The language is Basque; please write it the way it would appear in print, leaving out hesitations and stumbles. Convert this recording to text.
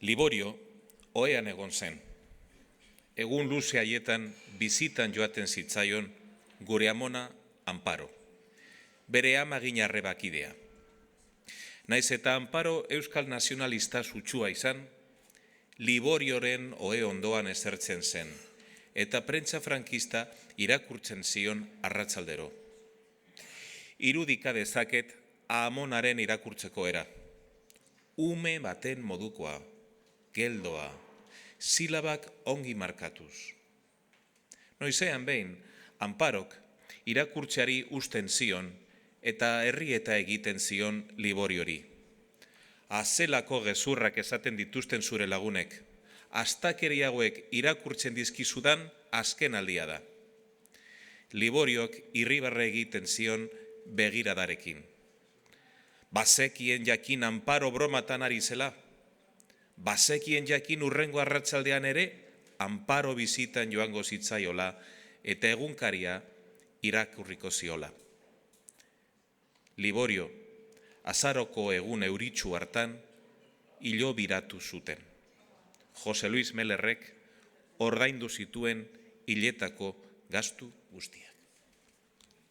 Liborio ohean egon zen. Egun luze haietan bizitan joaten zitzaion gure amona Amparo, bere ama Ginarrebakidea. Naiz eta Amparo euskal nazionalista sutsua izan, Liborioren ohe ondoan ezertzen zen, eta prentsa frankista irakurtzen zion arratsaldero. Irudika dezaket amonaren irakurtzeko era. Ume baten modukoa, geldoa, silabak ongi markatuz. Noizean behin, Amparok irakurtzeari usten zion eta herrieta egiten zion Liboriori. Azelako gezurrak esaten dituzten zure lagunek, astakeri hauek irakurtzen dizkizudan azken aldia da. Liboriok irribarre egiten zion begiradarekin. Bazekien jakin Amparo bromatan ari zela, bazekien jakin urrengo arratsaldean ere Amparo bizitan joango zitzaiola eta egunkaria irakurriko ziola. Liborio, azaroko egun euritsu hartan, hilo biratu zuten. Jose Luis Melerrek ordaindu zituen hiletako gastu guztia.